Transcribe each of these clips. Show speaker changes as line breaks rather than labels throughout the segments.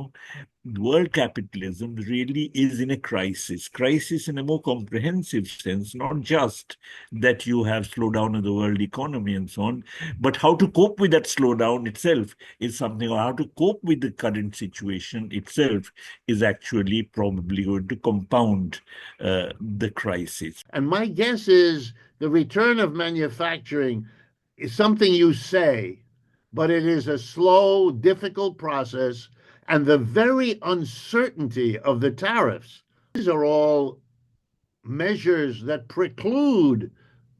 now, world capitalism really is in a crisis in a more comprehensive sense, not just that you have slowdown in the world economy and so on, but how to cope with that slowdown itself is something, or how to cope with the current situation itself is actually probably going to compound the crisis.
And my guess is the return of manufacturing is something you say, but it is a slow, difficult process. And the very uncertainty of the tariffs, these are all measures that preclude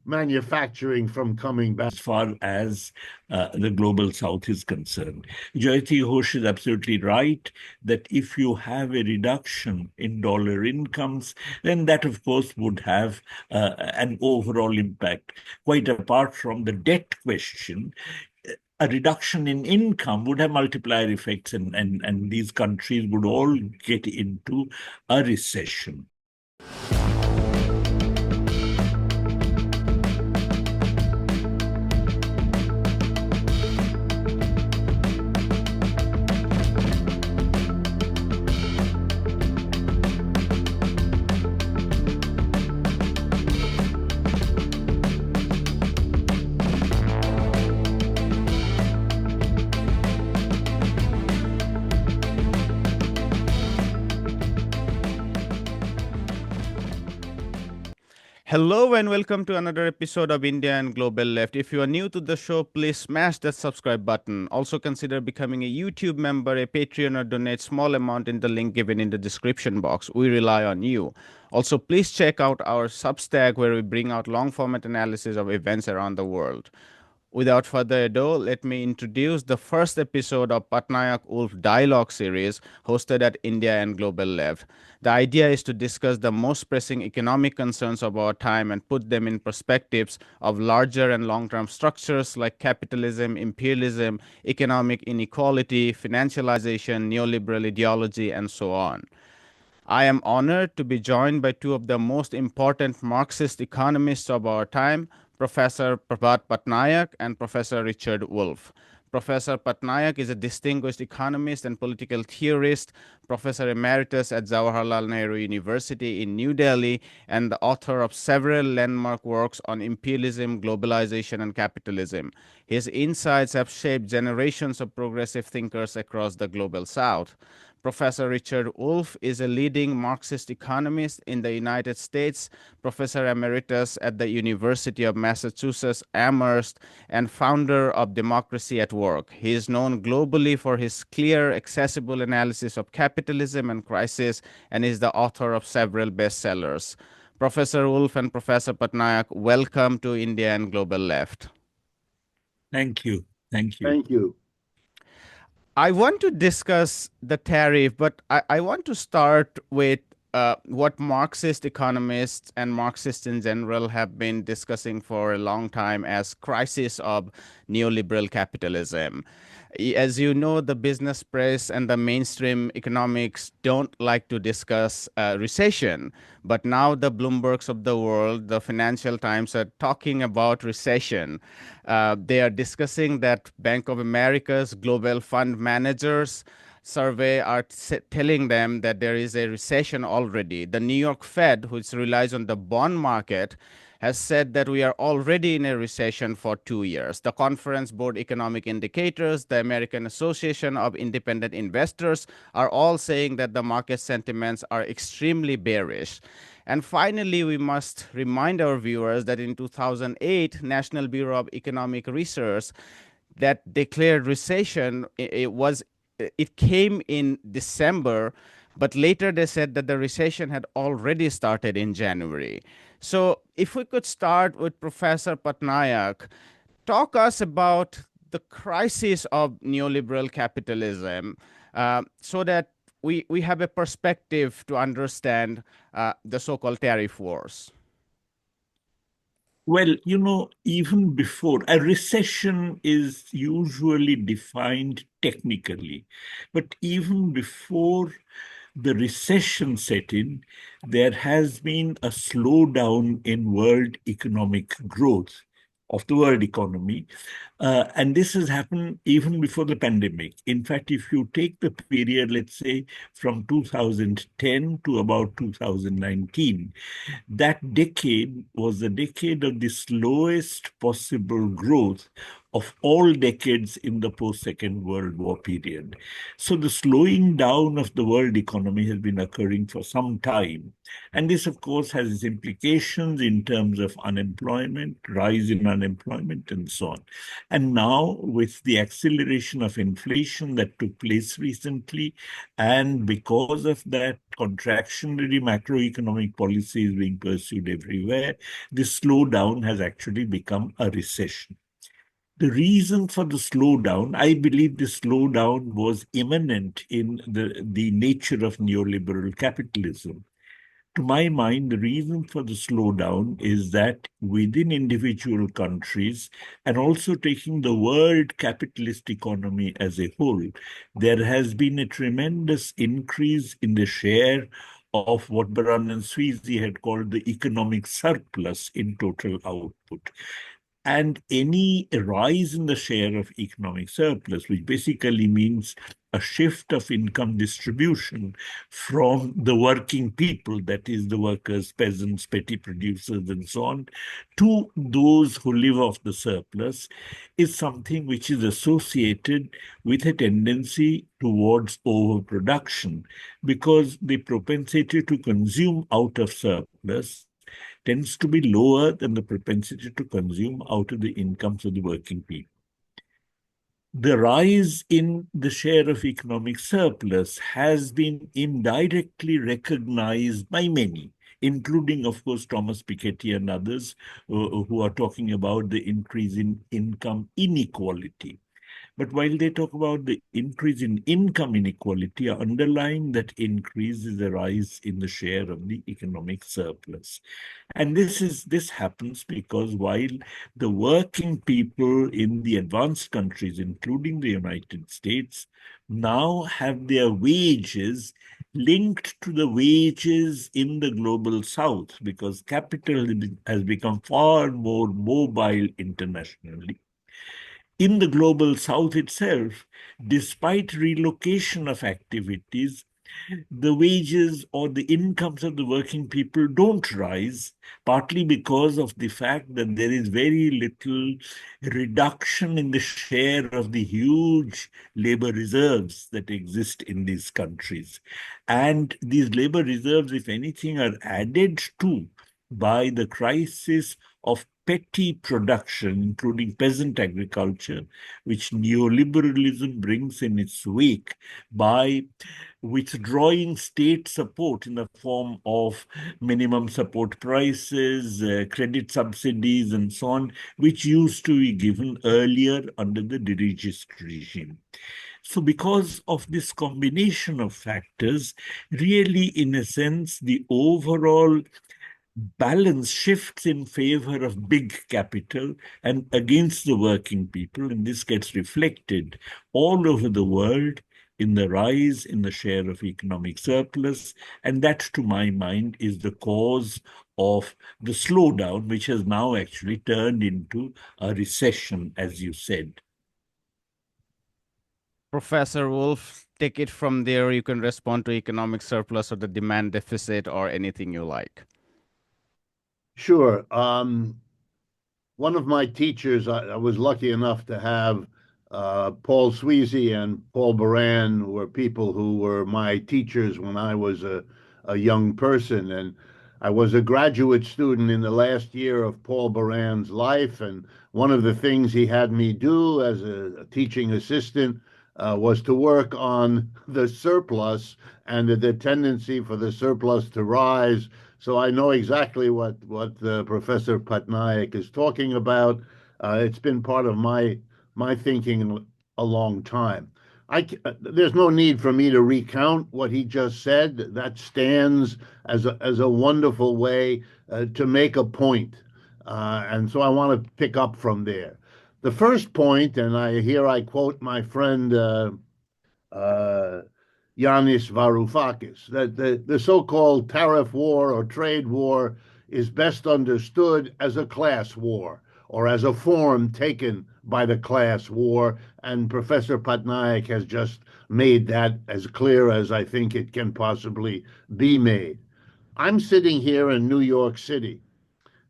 manufacturing from coming back.
As far as the global south is concerned, Jayati Ghosh is absolutely right that if you have a reduction in dollar incomes, then that, of course, would have an overall impact. Quite apart from the debt question, a reduction in income would have multiplier effects, and these countries would all get into a recession.
Hello and welcome to another episode of India and Global Left. If you are new to the show, please smash that subscribe button. Also consider becoming a YouTube member, a Patreon, or donate small amount in the link given in the description box. We rely on you. Also, please check out our Substack where we bring out long format analysis of events around the world. Without further ado, let me introduce the first episode of Patnaik-Wolff Dialogue series hosted at India and Global Left. The idea is to discuss the most pressing economic concerns of our time and put them in perspectives of larger and long-term structures like capitalism, imperialism, economic inequality, financialization, neoliberal ideology, and so on. I am honored to be joined by two of the most important Marxist economists of our time, Professor Prabhat Patnaik and Professor Richard Wolff. Professor Patnaik is a distinguished economist and political theorist, Professor Emeritus at Jawaharlal Nehru University in New Delhi, and the author of several landmark works on imperialism, globalization, and capitalism. His insights have shaped generations of progressive thinkers across the global South. Professor Richard Wolff is a leading Marxist economist in the United States, Professor Emeritus at the University of Massachusetts Amherst, and founder of Democracy at Work. He is known globally for his clear, accessible analysis of capitalism and crisis, and is the author of several bestsellers. Professor Wolff and Professor Patnaik, welcome to India and Global Left.
Thank you. Thank you.
Thank you.
I want to discuss the tariff, but I want to start with what Marxist economists and Marxists in general have been discussing for a long time as crisis of neoliberal capitalism. As you know, the business press and the mainstream economics don't like to discuss recession, but now the Bloombergs of the world, the Financial Times, are talking about recession. They are discussing that Bank of America's global fund managers survey are telling them that there is a recession already. The New York Fed, which relies on the bond market, has said that we are already in a recession for 2 years. The Conference Board Economic Indicators, the American Association of Independent Investors are all saying that the market sentiments are extremely bearish. And finally, we must remind our viewers that in 2008, National Bureau of Economic Research that declared recession, it came in December, but later they said that the recession had already started in January. So if we could start with Professor Patnaik, talk us about the crisis of neoliberal capitalism so that we have a perspective to understand the so-called tariff wars.
Well, even before, a recession is usually defined technically, but even before the recession set in, there has been a slowdown in world economic growth. of the world economy. And this has happened even before the pandemic. In fact, if you take the period, let's say, from 2010 to about 2019, that decade was the decade of the slowest possible growth of all decades in the post-Second World War period. So the slowing down of the world economy has been occurring for some time. And this, of course, has its implications in terms of unemployment, rise in unemployment, and so on. And now, with the acceleration of inflation that took place recently, and because of that, contractionary macroeconomic policy is being pursued everywhere, this slowdown has actually become a recession. The reason for the slowdown, I believe the slowdown was immanent in the nature of neoliberal capitalism. To my mind, the reason for the slowdown is that within individual countries, and also taking the world capitalist economy as a whole, there has been a tremendous increase in the share of what Baran and Sweezy had called the economic surplus in total output. And any rise in the share of economic surplus, which basically means a shift of income distribution from the working people, that is the workers, peasants, petty producers, and so on, to those who live off the surplus, is something which is associated with a tendency towards overproduction, because the propensity to consume out of surplus tends to be lower than the propensity to consume out of the incomes of the working people. The rise in the share of economic surplus has been indirectly recognized by many, including, of course, Thomas Piketty and others, who are talking about the increase in income inequality. But while they talk about the increase in income inequality, underlying that increase is a rise in the share of the economic surplus. And this happens because while the working people in the advanced countries, including the United States, now have their wages linked to the wages in the global south, because capital has become far more mobile internationally. In the global south itself, despite relocation of activities, the wages or the incomes of the working people don't rise, partly because of the fact that there is very little reduction in the share of the huge labor reserves that exist in these countries. And these labor reserves, if anything, are added to by the crisis of petty production, including peasant agriculture, which neoliberalism brings in its wake by withdrawing state support in the form of minimum support prices, credit subsidies, and so on, which used to be given earlier under the dirigist regime. So because of this combination of factors, really, in a sense, the overall balance shifts in favor of big capital and against the working people, and this gets reflected all over the world in the rise in the share of economic surplus. And that, to my mind, is the cause of the slowdown, which has now actually turned into a recession, as you said.
Professor Wolff, take it from there. You can respond to economic surplus or the demand deficit or anything you like.
Sure. One of my teachers, I was lucky enough to have Paul Sweezy and Paul Baran, who were people who were my teachers when I was a young person. And I was a graduate student in the last year of Paul Baran's life. And one of the things he had me do as a teaching assistant was to work on the surplus and the tendency for the surplus to rise. So I know exactly what Professor Patnaik is talking about. It's been part of my thinking a long time. There's no need for me to recount what he just said. That stands as a wonderful way to make a point, and so I want to pick up from there. The first point, and I quote my friend Yanis Varoufakis, that the so-called tariff war or trade war is best understood as a class war, or as a form taken by the class war. And Professor Patnaik has just made that as clear as I think it can possibly be made. I'm sitting here in New York City.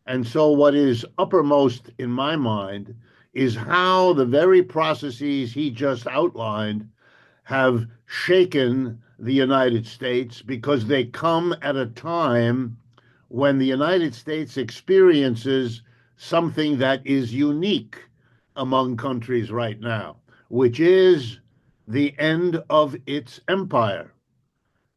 And so, what is uppermost in my mind is how the very processes he just outlined have shaken the United States, because they come at a time when the United States experiences something that is unique among countries right now, which is the end of its empire.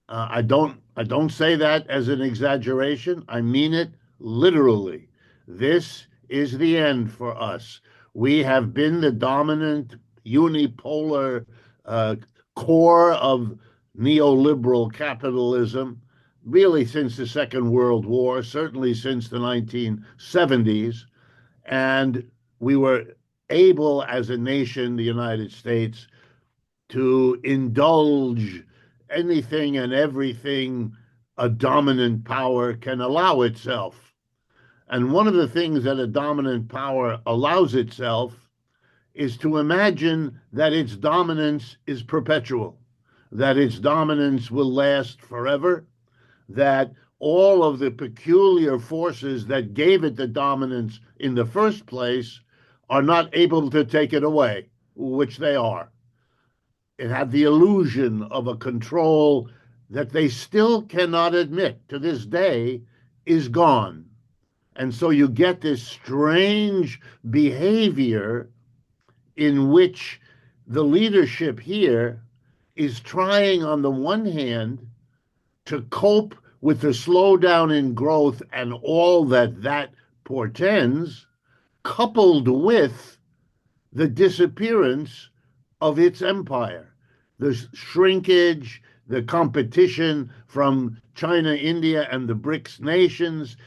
I don't say that as an exaggeration. I mean it literally. This is the end for us. We have been the dominant unipolar uh, core of neoliberal capitalism really since the Second World War, certainly since the 1970s. And we were able as a nation, the United States, to indulge anything and everything a dominant power can allow itself. And one of the things that a dominant power allows itself is to imagine that its dominance is perpetual, that its dominance will last forever, that all of the peculiar forces that gave it the dominance in the first place are not able to take it away, which they are. It had the illusion of a control that they still cannot admit to this day is gone. And so you get this strange behavior in which the leadership here is trying, on the one hand, to cope with the slowdown in growth and all that that portends, coupled with the disappearance of its empire, the shrinkage, the competition from China, India, and the BRICS nations.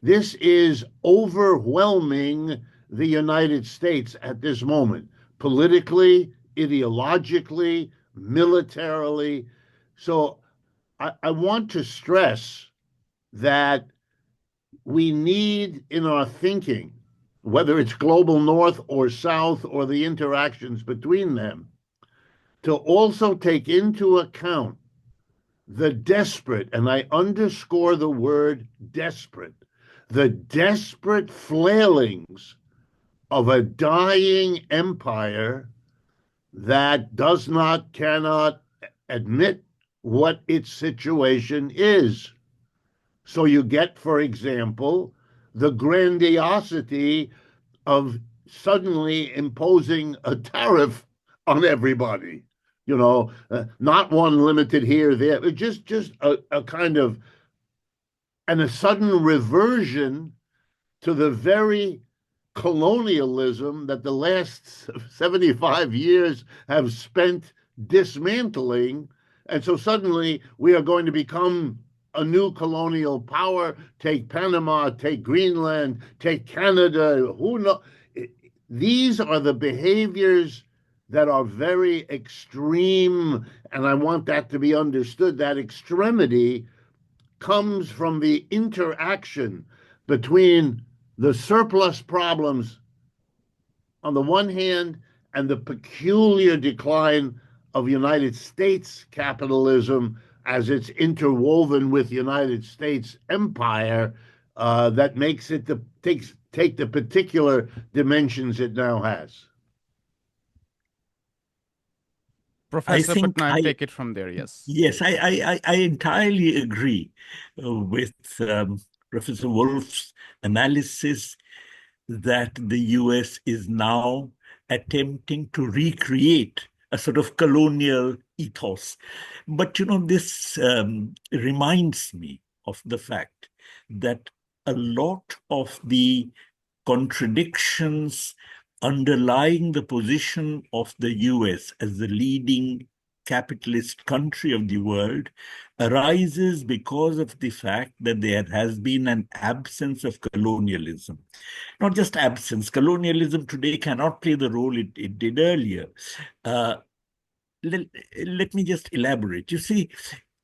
This is overwhelming the United States at this moment, politically, ideologically, militarily. So I want to stress that we need in our thinking, whether it's global north or south or the interactions between them, to also take into account the desperate, and I underscore the word desperate, the desperate flailings of a dying empire that does not, cannot admit what its situation is. So you get, for example, the grandiosity of suddenly imposing a tariff on everybody. Not one limited here, there, just a kind of, and a sudden reversion to the very colonialism that the last 75 years have spent dismantling. And so suddenly we are going to become a new colonial power. Take Panama, take Greenland, take Canada. Who knows? These are the behaviors that are very extreme, and I want that to be understood. That extremity comes from the interaction between the surplus problems on the one hand and the peculiar decline of United States capitalism as it's interwoven with United States empire, that makes it take the particular dimensions it now has.
I
Professor
think
Patnaik,
I
take it from there. Yes.
Yes, I entirely agree with Professor Wolff's analysis that the US is now attempting to recreate a sort of colonial ethos. But, this reminds me of the fact that a lot of the contradictions underlying the position of the US as the leading capitalist country of the world arises because of the fact that there has been an absence of colonialism. Not just absence, colonialism today cannot play the role it did earlier. Uh, let me just elaborate. You see,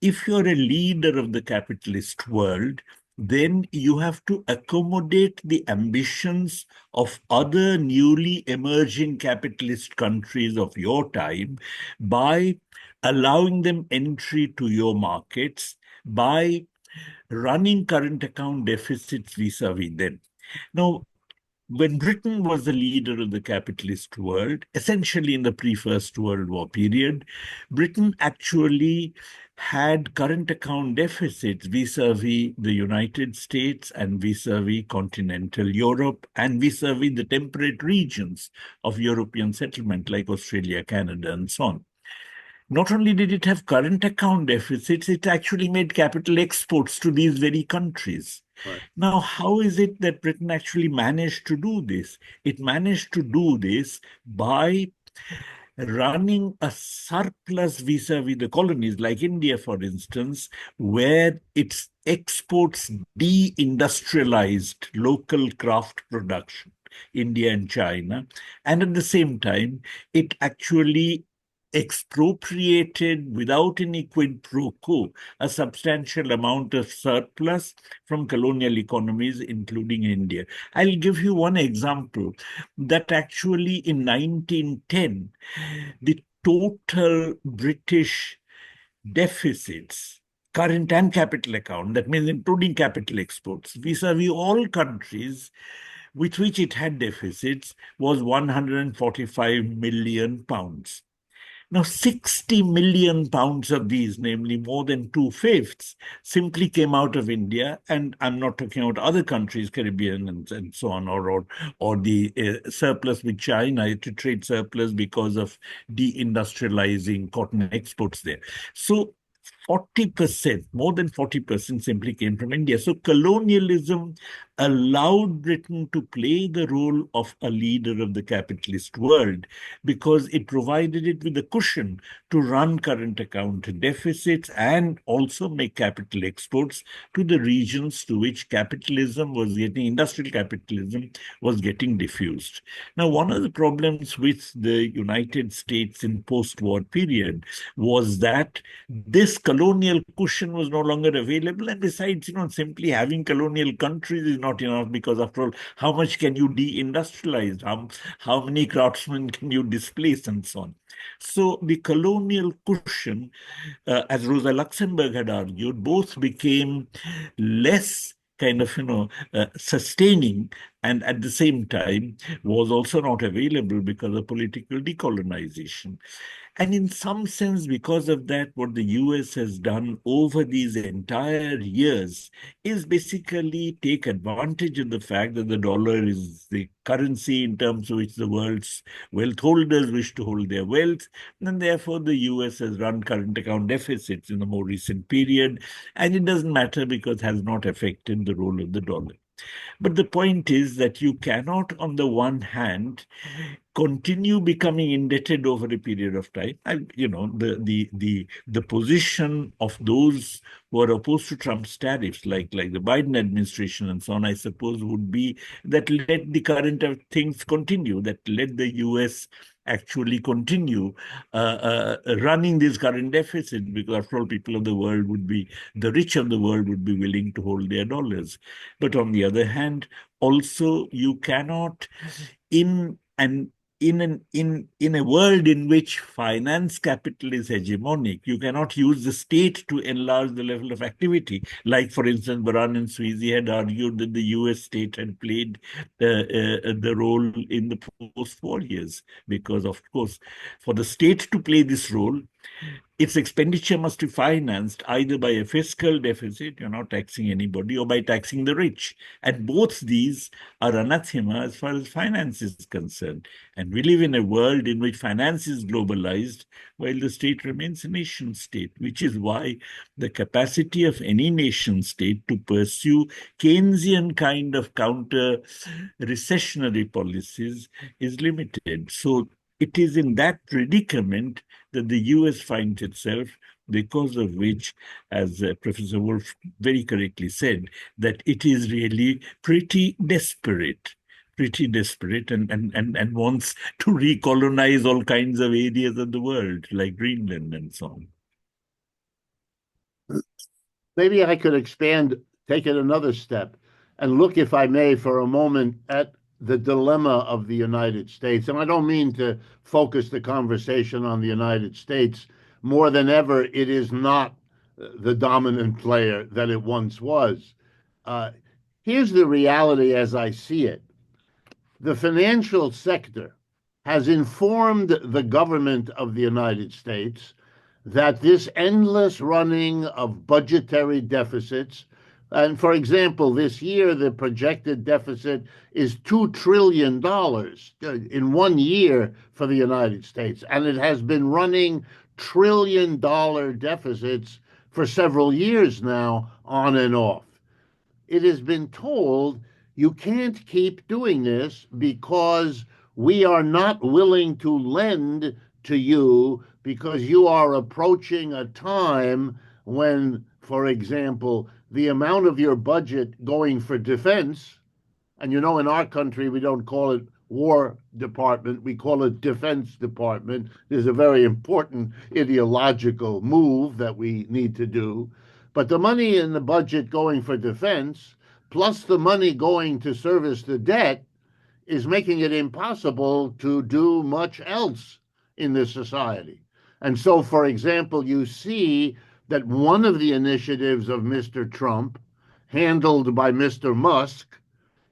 if you're a leader of the capitalist world, then you have to accommodate the ambitions of other newly emerging capitalist countries of your time by allowing them entry to your markets, by running current account deficits vis-a-vis them. Now, when Britain was the leader of the capitalist world, essentially in the pre-First World War period, Britain actually had current account deficits vis-a-vis the United States and vis-a-vis continental Europe and vis-a-vis the temperate regions of European settlement like Australia, Canada, and so on. Not only did it have current account deficits, it actually made capital exports to these very countries.
Right.
Now, how is it that Britain actually managed to do this? It managed to do this by running a surplus vis-a-vis the colonies, like India, for instance, where its exports de-industrialized local craft production, India and China, and at the same time, it actually expropriated without any quid pro quo a substantial amount of surplus from colonial economies, including India. I'll give you one example that actually in 1910, the total British deficits, current and capital account, that means including capital exports, vis-a-vis all countries with which it had deficits, was 145 million pounds. Now, 60 million pounds of these, namely more than two-fifths, simply came out of India. And I'm not talking about other countries, Caribbean and so on, or the surplus with China, to trade surplus because of deindustrializing cotton exports there. So 40%, more than 40% simply came from India. So colonialism allowed Britain to play the role of a leader of the capitalist world because it provided it with a cushion to run current account deficits and also make capital exports to the regions to which industrial capitalism was getting diffused. Now, one of the problems with the United States in post-war period was that this colonial cushion was no longer available. And besides, simply having colonial countries is not enough because, after all, how much can you deindustrialize? How many craftsmen can you displace and so on? So the colonial cushion, as Rosa Luxemburg had argued, both became less kind of, sustaining, and at the same time was also not available because of political decolonization. And in some sense, because of that, what the US has done over these entire years is basically take advantage of the fact that the dollar is the currency in terms of which the world's wealth holders wish to hold their wealth. And therefore, the US has run current account deficits in the more recent period. And it doesn't matter because it has not affected the role of the dollar. But the point is that you cannot, on the one hand, continue becoming indebted over a period of time. The position of those who are opposed to Trump's tariffs, like the Biden administration and so on, I suppose, would be that let the current things continue, that let the US actually continue running this current deficit, because after all, the rich of the world would be willing to hold their dollars. But on the other hand, also you cannot, in a world in which finance capital is hegemonic, you cannot use the state to enlarge the level of activity. Like, for instance, Baran and Sweezy had argued that the US state had played the role in the post-war years, because, of course, for the state to play this role, its expenditure must be financed either by a fiscal deficit, you're not taxing anybody, or by taxing the rich. And both these are anathema as far as finance is concerned. And we live in a world in which finance is globalized while the state remains a nation state, which is why the capacity of any nation state to pursue Keynesian kind of counter recessionary policies is limited. So it is in that predicament that the US finds itself, because of which, as Professor Wolff very correctly said, that it is really pretty desperate and wants to recolonize all kinds of areas of the world, like Greenland and so on.
Maybe I could expand take it another step and look, if I may, for a moment at the dilemma of the United States. And I don't mean to focus the conversation on the United States. More than ever, it is not the dominant player that it once was. Uh, Here's the reality as I see it. The financial sector has informed the government of the United States that this endless running of budgetary deficits, and for example, this year the projected deficit is $2 trillion in 1 year for the United States, and it has been running trillion-dollar deficits for several years now, on and off. It has been told you can't keep doing this because we are not willing to lend to you because you are approaching a time when, for example, the amount of your budget going for defense, and you know, in our country, we don't call it War Department, we call it Defense Department. There's a very important ideological move that we need to do. But the money in the budget going for defense, plus the money going to service the debt, is making it impossible to do much else in this society. And so, for example, you see that one of the initiatives of Mr. Trump, handled by Mr. Musk,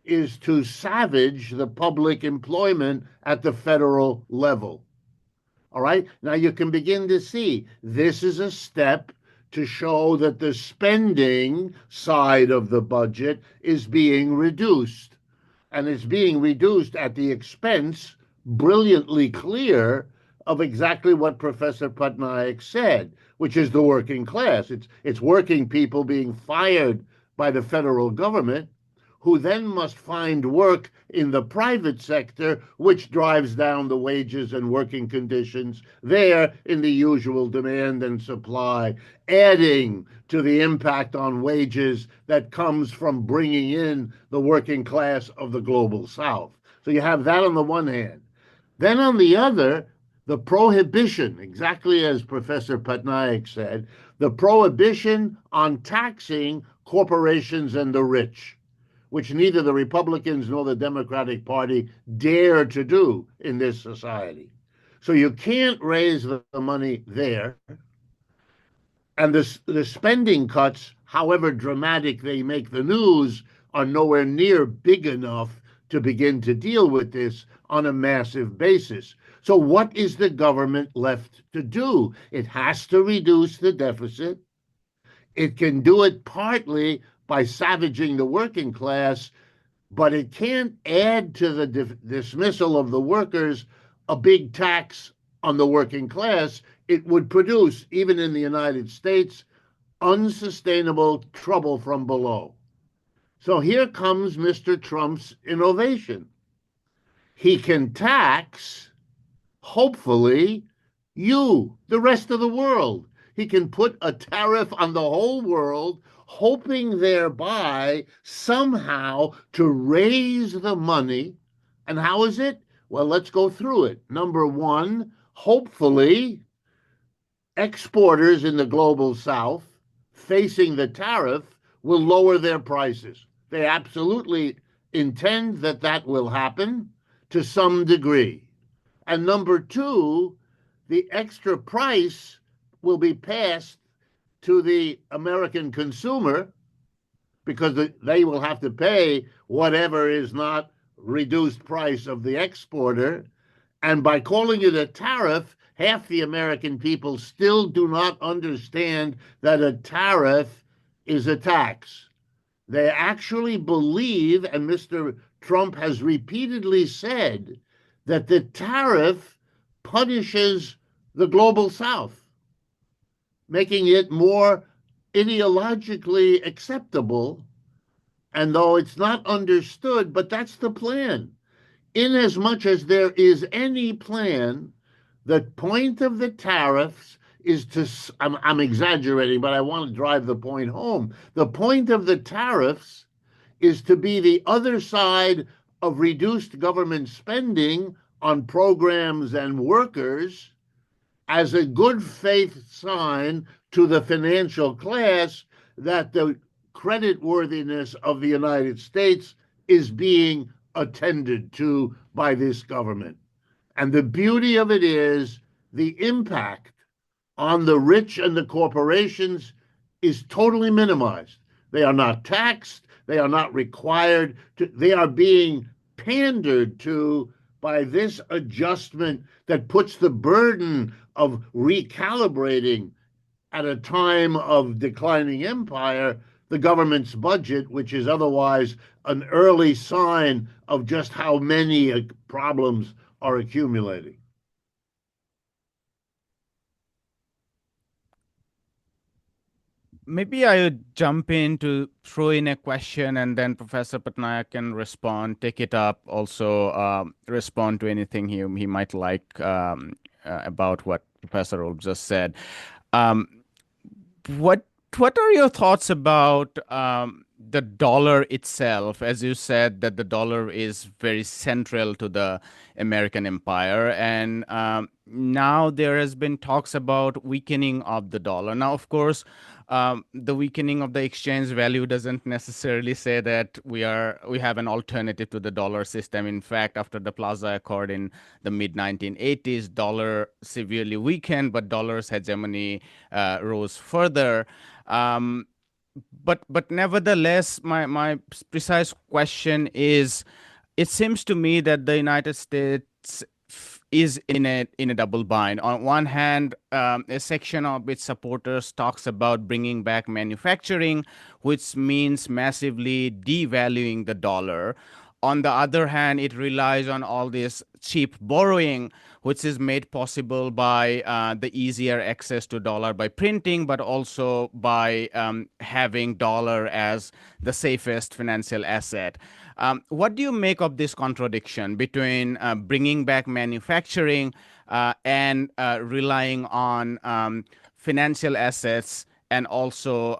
is to savage the public employment at the federal level. All right. Now you can begin to see this is a step to show that the spending side of the budget is being reduced. And it's being reduced at the expense, brilliantly clear, of exactly what Professor Patnaik said, which is the working class. It's working people being fired by the federal government, who then must find work in the private sector, which drives down the wages and working conditions there in the usual demand and supply, adding to the impact on wages that comes from bringing in the working class of the global South. So you have that on the one hand. Then on the other, the prohibition, exactly as Professor Patnaik said, the prohibition on taxing corporations and the rich, which neither the Republicans nor the Democratic Party dare to do in this society. So you can't raise the money there. And the spending cuts, however dramatic they make the news, are nowhere near big enough to begin to deal with this on a massive basis. So what is the government left to do? It has to reduce the deficit. It can do it partly by savaging the working class, but it can't add to the dismissal of the workers a big tax on the working class. It would produce, even in the United States, unsustainable trouble from below. So here comes Mr. Trump's innovation. He can tax, hopefully, you, the rest of the world. He can put a tariff on the whole world, hoping thereby somehow to raise the money. And how is it? Well, let's go through it. Number one, hopefully, exporters in the global South facing the tariff will lower their prices. They absolutely intend that that will happen to some degree. And number two, the extra price will be passed to the American consumer because they will have to pay whatever is not reduced price of the exporter. And by calling it a tariff, half the American people still do not understand that a tariff is a tax. They actually believe, and Mr. Trump has repeatedly said, that the tariff punishes the global South, making it more ideologically acceptable. And though it's not understood, but that's the plan. Inasmuch as there is any plan, the point of the tariffs is to, I'm exaggerating, but I want to drive the point home. The point of the tariffs is to be the other side of reduced government spending on programs and workers as a good faith sign to the financial class that the creditworthiness of the United States is being attended to by this government. And the beauty of it is the impact on the rich and the corporations is totally minimized. They are not taxed, they are not required to, they are being pandered to by this adjustment that puts the burden of recalibrating at a time of declining empire the government's budget, which is otherwise an early sign of just how many problems are accumulating.
Maybe I would jump in to throw in a question, and then Professor Patnaik can respond, take it up, also respond to anything he might like about what Professor Wolff just said. Um, what what are your thoughts about the dollar itself? As you said, that the dollar is very central to the American empire, and now there has been talks about weakening of the dollar. Now, of course, the weakening of the exchange value doesn't necessarily say that we have an alternative to the dollar system. In fact, after the Plaza Accord in the mid 1980s, dollar severely weakened, but dollar's hegemony rose further. Um, but nevertheless, my precise question is, it seems to me that the United States is in a double bind. On one hand, a section of its supporters talks about bringing back manufacturing, which means massively devaluing the dollar. On the other hand, it relies on all this cheap borrowing, which is made possible by the easier access to dollar by printing, but also by having dollar as the safest financial asset. What do you make of this contradiction between bringing back manufacturing and relying on financial assets, and also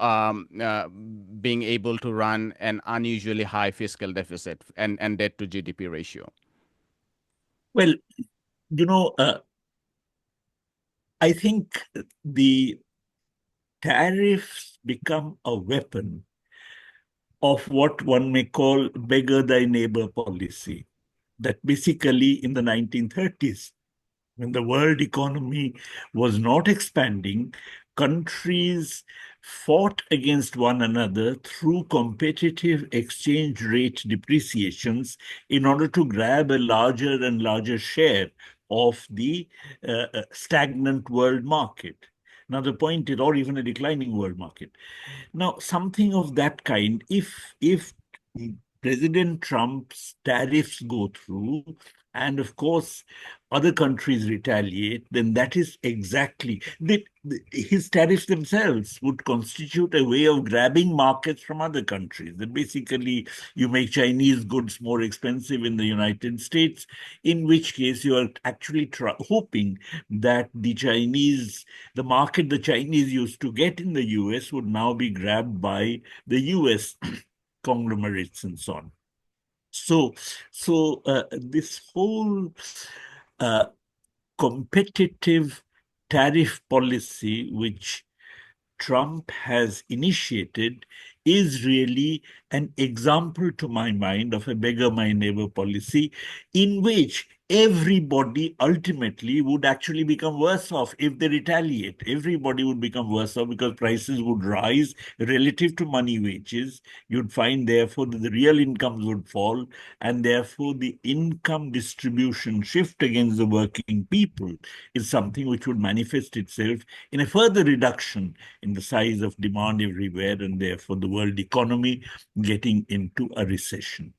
being able to run an unusually high fiscal deficit and debt to GDP ratio?
Well, you know, I think the tariffs become a weapon of what one may call beggar thy neighbor policy. That basically in the 1930s, when the world economy was not expanding, countries fought against one another through competitive exchange rate depreciations in order to grab a larger and larger share of the stagnant world market. Now, the point is, or even a declining world market. Now, something of that kind, if President Trump's tariffs go through, and of course other countries retaliate, then that is exactly his tariffs themselves would constitute a way of grabbing markets from other countries. That basically you make Chinese goods more expensive in the United States, in which case you are actually hoping that the market the Chinese used to get in the US would now be grabbed by the US conglomerates and so on. So this whole uh, competitive tariff policy, which Trump has initiated, is really an example, to my mind, of a beggar my neighbor policy, in which everybody ultimately would actually become worse off if they retaliate. Everybody would become worse off because prices would rise relative to money wages. You'd find, therefore, that the real incomes would fall, and therefore the income distribution shift against the working people is something which would manifest itself in a further reduction in the size of demand everywhere, and therefore the world economy getting into a recession.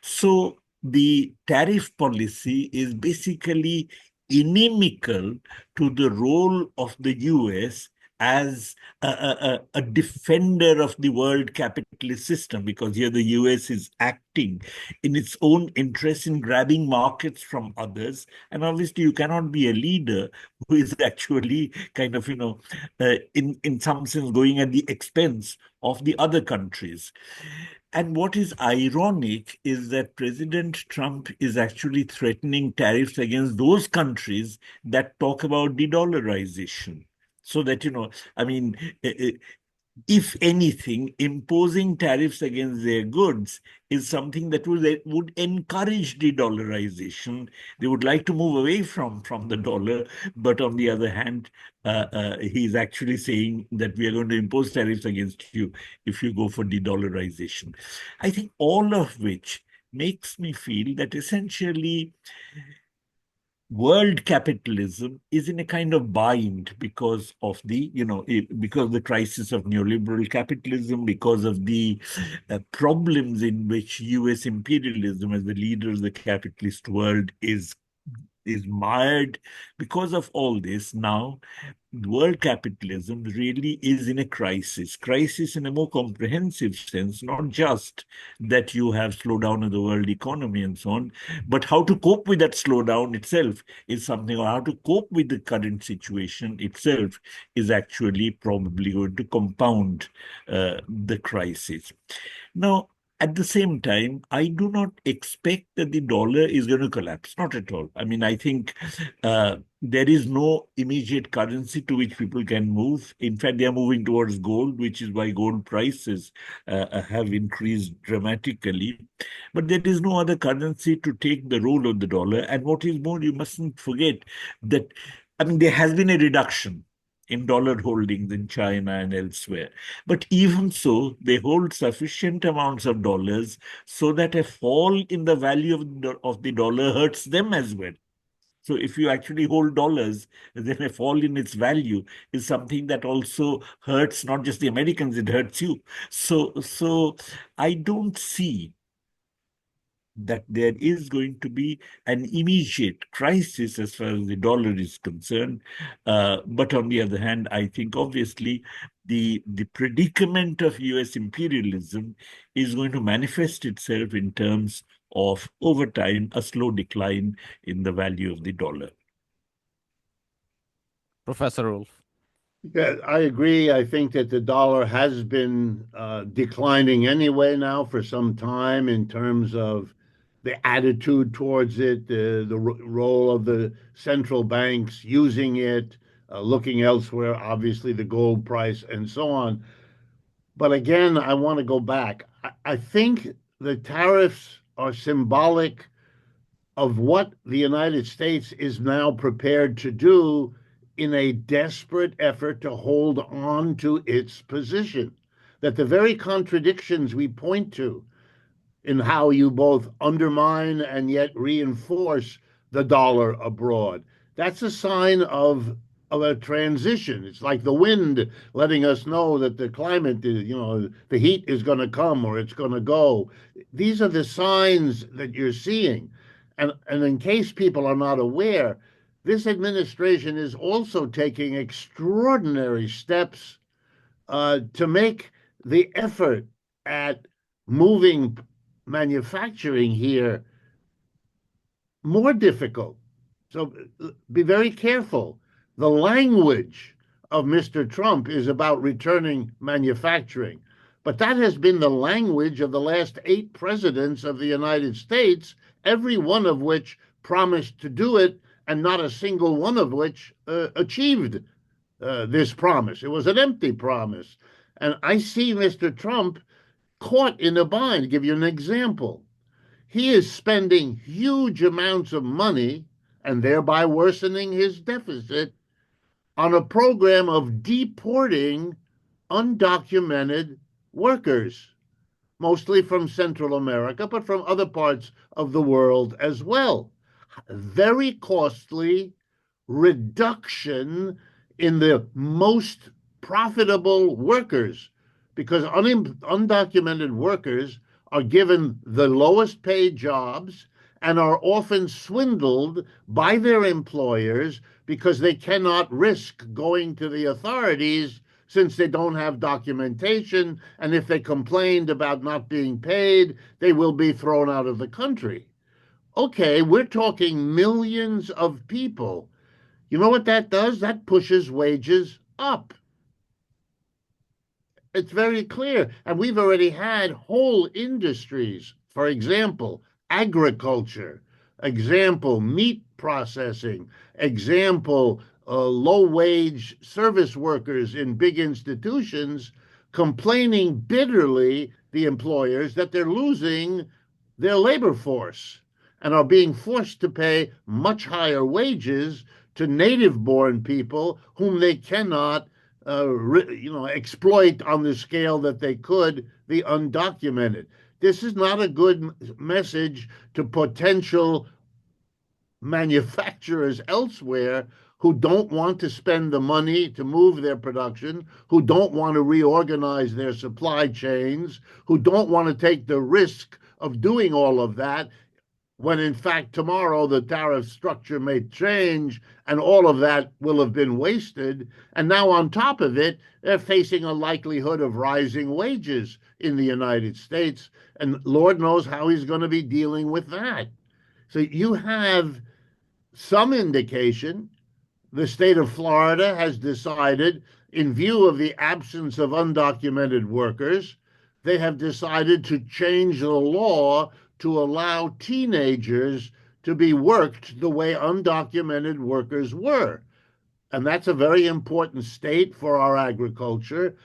So the tariff policy is basically inimical to the role of the US as a defender of the world capitalist system, because here the US is acting in its own interest in grabbing markets from others. And obviously, you cannot be a leader who is actually kind of, in some sense, going at the expense of the other countries. And what is ironic is that President Trump is actually threatening tariffs against those countries that talk about de-dollarization. So that, I mean, if anything, imposing tariffs against their goods is something that would encourage de-dollarization. They would like to move away from the dollar, but on the other hand, he's actually saying that we are going to impose tariffs against you if you go for de-dollarization. I think all of which makes me feel that essentially world capitalism is in a kind of bind because of because of the crisis of neoliberal capitalism, because of the problems in which US imperialism as the leader of the capitalist world is mired. Because of all this, now world capitalism really is in a crisis in a more comprehensive sense, not just that you have slowdown of the world economy and so on, but how to cope with that slowdown itself is something, or how to cope with the current situation itself is actually probably going to compound the crisis. Now, at the same time, I do not expect that the dollar is going to collapse. Not at all. I mean, I think there is no immediate currency to which people can move. In fact, they are moving towards gold, which is why gold prices have increased dramatically. But there is no other currency to take the role of the dollar. And what is more, you mustn't forget that, I mean, there has been a reduction in dollar holdings in China and elsewhere. But even so, they hold sufficient amounts of dollars so that a fall in the value of the dollar hurts them as well. So if you actually hold dollars, then a fall in its value is something that also hurts not just the Americans, it hurts you. So I don't see that there is going to be an immediate crisis as far as the dollar is concerned. But on the other hand, I think obviously the predicament of US imperialism is going to manifest itself in terms of, over time, a slow decline in the value of the dollar.
Professor Wolff.
Yeah, I agree. I think that the dollar has been declining anyway now for some time in terms of the attitude towards it, the role of the central banks using it, looking elsewhere, obviously the gold price and so on. But again, I want to go back. I think the tariffs are symbolic of what the United States is now prepared to do in a desperate effort to hold on to its position. That the very contradictions we point to in how you both undermine and yet reinforce the dollar abroad. That's a sign of a transition. It's like the wind letting us know that the climate is, the heat is going to come or it's going to go. These are the signs that you're seeing. And in case people are not aware, this administration is also taking extraordinary steps to make the effort at moving manufacturing here more difficult. So be very careful. The language of Mr. Trump is about returning manufacturing, but that has been the language of the last 8 presidents of the United States, every one of which promised to do it, and not a single one of which achieved this promise. It was an empty promise. And I see Mr. Trump caught in a bind. I'll give you an example. He is spending huge amounts of money and thereby worsening his deficit on a program of deporting undocumented workers, mostly from Central America, but from other parts of the world as well. Very costly reduction in the most profitable workers because undocumented workers are given the lowest paid jobs and are often swindled by their employers because they cannot risk going to the authorities since they don't have documentation. And if they complained about not being paid, they will be thrown out of the country. Okay, we're talking millions of people. You know what that does? That pushes wages up. It's very clear. And we've already had whole industries, for example, agriculture, example, meat processing, example, low wage service workers in big institutions complaining bitterly, the employers, that they're losing their labor force and are being forced to pay much higher wages to native born people whom they cannot exploit on the scale that they could the undocumented. This is not a good message to potential manufacturers elsewhere who don't want to spend the money to move their production, who don't want to reorganize their supply chains, who don't want to take the risk of doing all of that, when in fact tomorrow the tariff structure may change and all of that will have been wasted. And now, on top of it, they're facing a likelihood of rising wages in the United States. And Lord knows how he's going to be dealing with that. So you have some indication the state of Florida has decided, in view of the absence of undocumented workers, they have decided to change the law to allow teenagers to be worked the way undocumented workers were. And that's a very important state for our agriculture.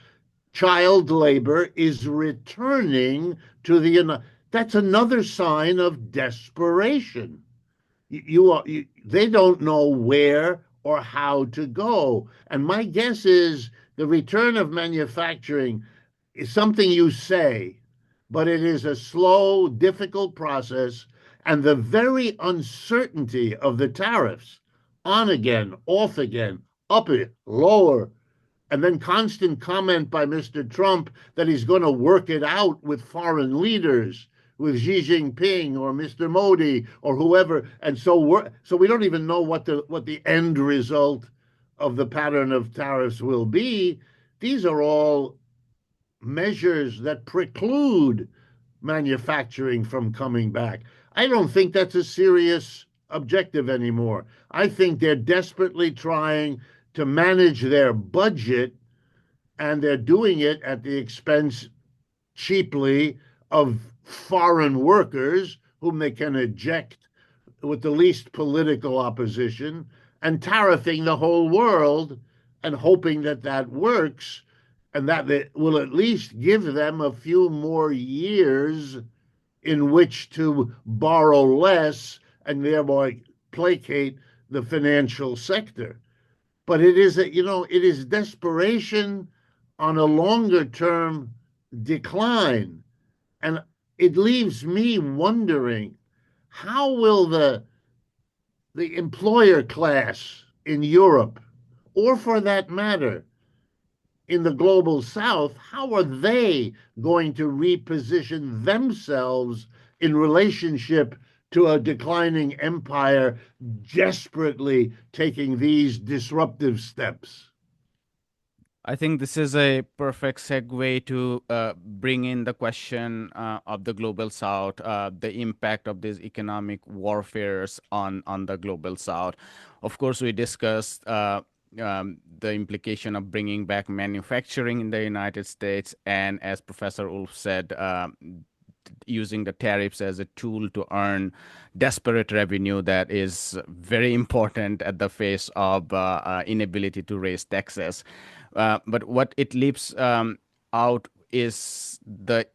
Child labor is returning to the. That's another sign of desperation. They don't know where or how to go. And my guess is the return of manufacturing is something you say, but it is a slow, difficult process. And the very uncertainty of the tariffs, on again, off again, up it, lower, and then constant comment by Mr. Trump that he's going to work it out with foreign leaders, with Xi Jinping or Mr. Modi or whoever. And so we don't even know what the end result of the pattern of tariffs will be. These are all measures that preclude manufacturing from coming back. I don't think that's a serious objective anymore. I think they're desperately trying to manage their budget, and they're doing it at the expense, cheaply, of foreign workers whom they can eject with the least political opposition, and tariffing the whole world and hoping that that works and that it will at least give them a few more years in which to borrow less and thereby placate the financial sector. But it is desperation on a longer term decline. And it leaves me wondering, how will the employer class in Europe, or for that matter, in the global south, how are they going to reposition themselves in relationship to a declining empire desperately taking these disruptive steps?
I think this is a perfect segue to bring in the question of the global south, the impact of these economic warfares on the global south. Of course, we discussed the implication of bringing back manufacturing in the United States, and as Professor Wolff said, using the tariffs as a tool to earn desperate revenue that is very important at the face of inability to raise taxes. But what it leaves out is the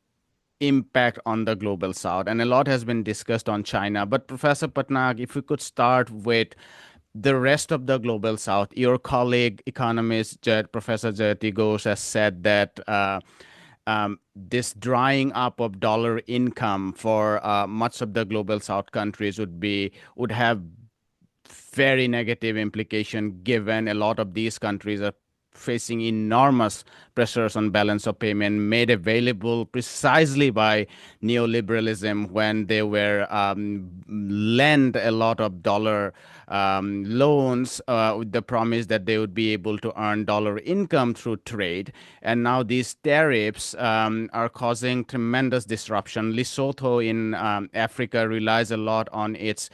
impact on the global south. And a lot has been discussed on China. But Professor Patnaik, if we could start with the rest of the global south. Your colleague, economist Professor Jayati Ghosh, has said that this drying up of dollar income for much of the global south countries would have very negative implication, given a lot of these countries are facing enormous pressures on balance of payment made available precisely by neoliberalism when they were lend a lot of dollar loans with the promise that they would be able to earn dollar income through trade. And now these tariffs are causing tremendous disruption. Lesotho in Africa relies a lot on its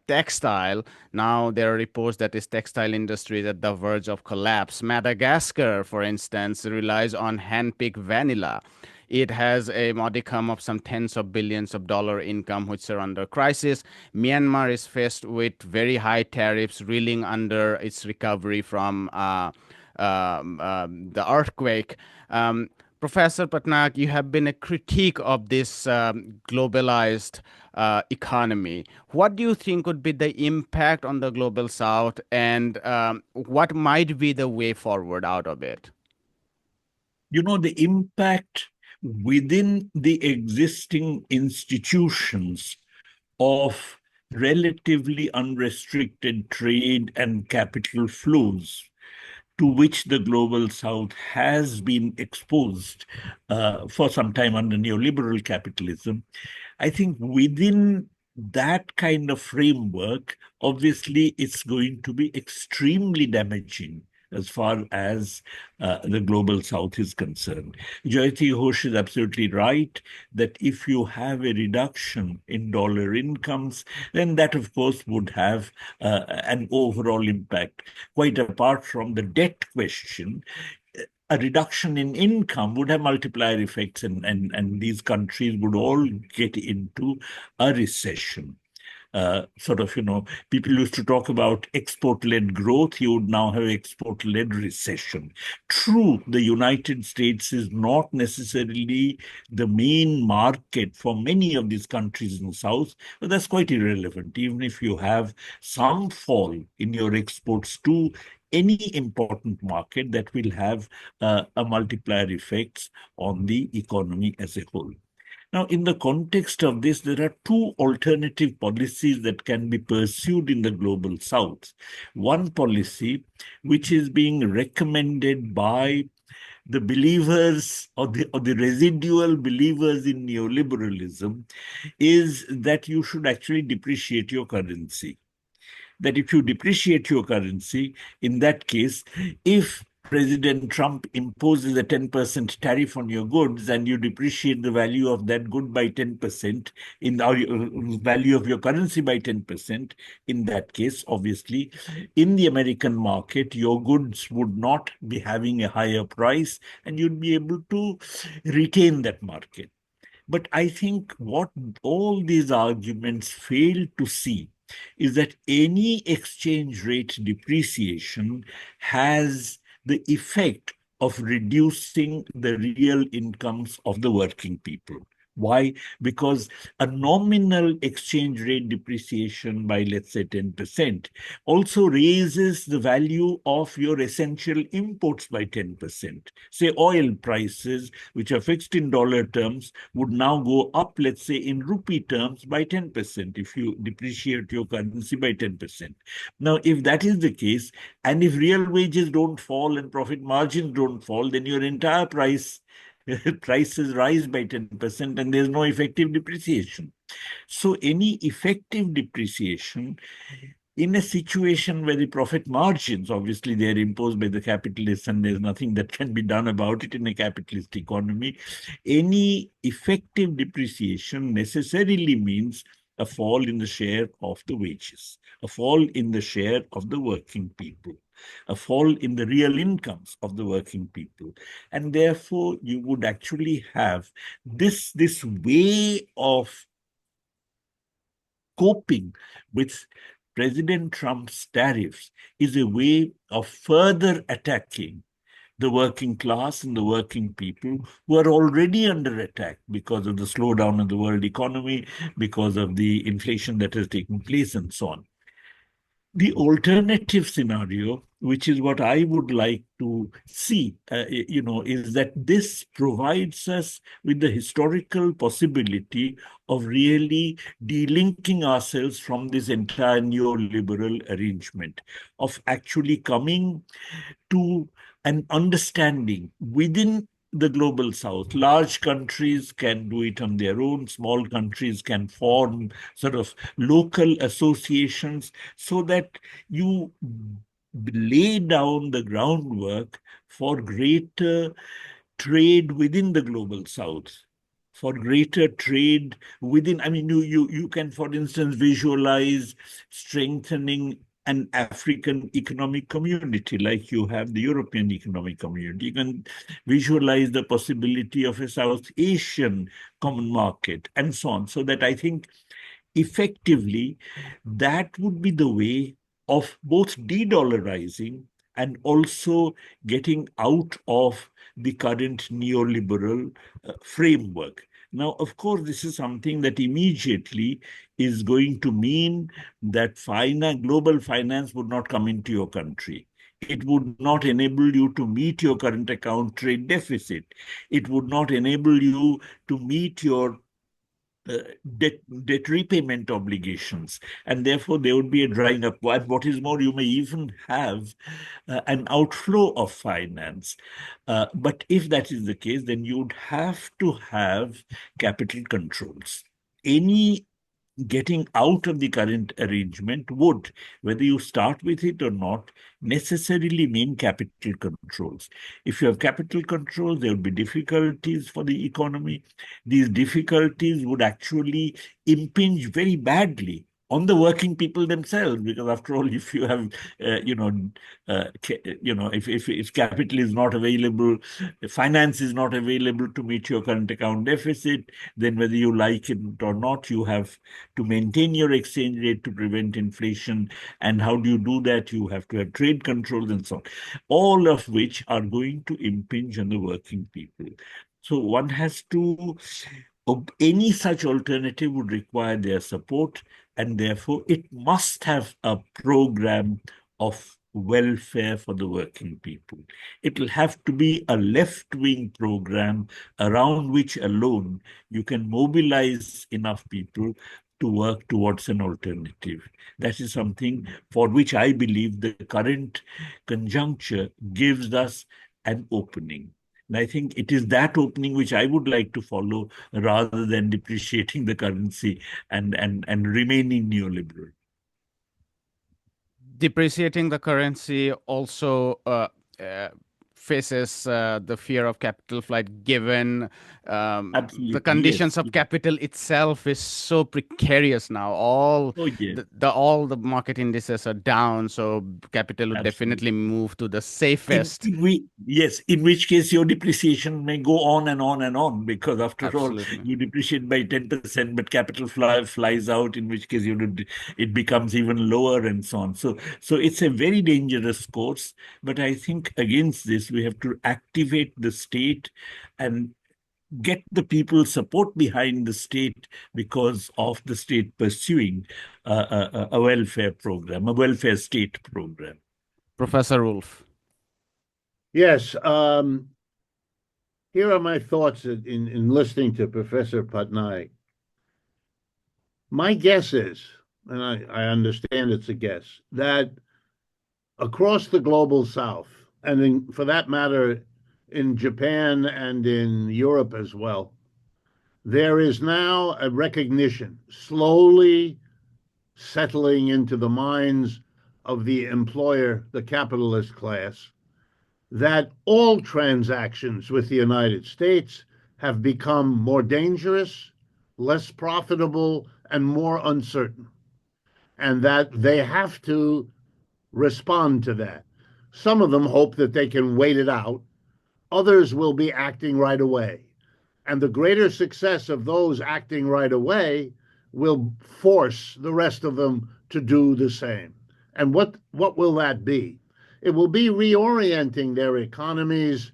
textile. Now there are reports that its textile industry is at the verge of collapse. Madagascar, for instance, relies on hand-picked vanilla. It has a modicum of some tens of billions of dollar income, which are under crisis. Myanmar is faced with very high tariffs, reeling under its recovery from the earthquake. Professor Patnaik, you have been a critique of this globalized economy. What do you think would be the impact on the global south, and what might be the way forward out of it?
The impact within the existing institutions of relatively unrestricted trade and capital flows to which the global south has been exposed for some time under neoliberal capitalism. I think within that kind of framework, obviously, it's going to be extremely damaging as far as the global south is concerned. Jayati Ghosh is absolutely right that if you have a reduction in dollar incomes, then that, of course, would have an overall impact. Quite apart from the debt question, a reduction in income would have multiplier effects, and these countries would all get into a recession. People used to talk about export-led growth. You would now have export-led recession. True, the United States is not necessarily the main market for many of these countries in the South, but that's quite irrelevant. Even if you have some fall in your exports to any important market, that will have a multiplier effects on the economy as a whole. Now, in the context of this, there are two alternative policies that can be pursued in the global south. One policy, which is being recommended by the believers or the residual believers in neoliberalism, is that you should actually depreciate your currency. That if you depreciate your currency, in that case, if President Trump imposes a 10% tariff on your goods and you depreciate the value of that good by 10%, in the value of your currency by 10%, in that case, obviously, in the American market, your goods would not be having a higher price and you'd be able to retain that market. But I think what all these arguments fail to see is that any exchange rate depreciation has the effect of reducing the real incomes of the working people. Why? Because a nominal exchange rate depreciation by, let's say, 10% also raises the value of your essential imports by 10%. Say oil prices, which are fixed in dollar terms, would now go up, let's say, in rupee terms by 10% if you depreciate your currency by 10%. Now, if that is the case, and if real wages don't fall and profit margins don't fall, then your entire prices rise by 10% and there's no effective depreciation. So any effective depreciation in a situation where the profit margins, obviously they're imposed by the capitalists and there's nothing that can be done about it in a capitalist economy, any effective depreciation necessarily means a fall in the share of the wages, a fall in the share of the working people, a fall in the real incomes of the working people. And therefore, you would actually have this way of coping with President Trump's tariffs is a way of further attacking the working class and the working people who are already under attack because of the slowdown in the world economy, because of the inflation that has taken place, and so on. The alternative scenario, which is what I would like to see, is that this provides us with the historical possibility of really delinking ourselves from this entire neoliberal arrangement, of actually coming to an understanding within the global south. Large countries can do it on their own. Small countries can form sort of local associations so that you lay down the groundwork for greater trade within the global south, for greater trade within. I mean, you can, for instance, visualize strengthening an African economic community like you have the European economic community. You can visualize the possibility of a South Asian common market and so on. So that I think effectively that would be the way of both de-dollarizing and also getting out of the current neoliberal framework. Now, of course, this is something that immediately is going to mean that global finance would not come into your country. It would not enable you to meet your current account trade deficit. It would not enable you to meet your uh, debt repayment obligations, and therefore there would be a drying up. And what is more, you may even have an outflow of finance. But if that is the case, then you'd have to have capital controls. Any getting out of the current arrangement would, whether you start with it or not, necessarily mean capital controls. If you have capital controls, there will be difficulties for the economy. These difficulties would actually impinge very badly on the working people themselves, because after all, if you have, if capital is not available, finance is not available to meet your current account deficit, then whether you like it or not, you have to maintain your exchange rate to prevent inflation. And how do you do that? You have to have trade controls and so on, all of which are going to impinge on the working people. So one has to, any such alternative would require their support, and therefore it must have a program of welfare for the working people. It will have to be a left-wing program around which alone you can mobilize enough people to work towards an alternative. That is something for which I believe the current conjuncture gives us an opening. And I think it is that opening which I would like to follow, rather than depreciating the currency and remaining neoliberal.
Depreciating the currency also uh, faces the fear of capital flight, given the
Absolutely,
conditions
yes.
of capital itself is so precarious now. All
Oh, yes,
all the market indices are down, so capital would definitely
absolutely.
move to the safest.
Yes, in which case your depreciation may go on and on and on, because after all,
Absolutely.
you depreciate by 10%, but capital flies out, in which case it becomes even lower and so on. So it's a very dangerous course. But I think against this, we have to activate the state and get the people's support behind the state, because of the state pursuing a welfare program, a welfare state program.
Professor Wolff.
Yes. Here are my thoughts in listening to Professor Patnaik. My guess is, and I understand it's a guess, that across the global south, and for that matter, in Japan and in Europe as well, there is now a recognition slowly settling into the minds of the employer, the capitalist class, that all transactions with the United States have become more dangerous, less profitable, and more uncertain, and that they have to respond to that. Some of them hope that they can wait it out. Others will be acting right away. And the greater success of those acting right away will force the rest of them to do the same. And what will that be? It will be reorienting their economies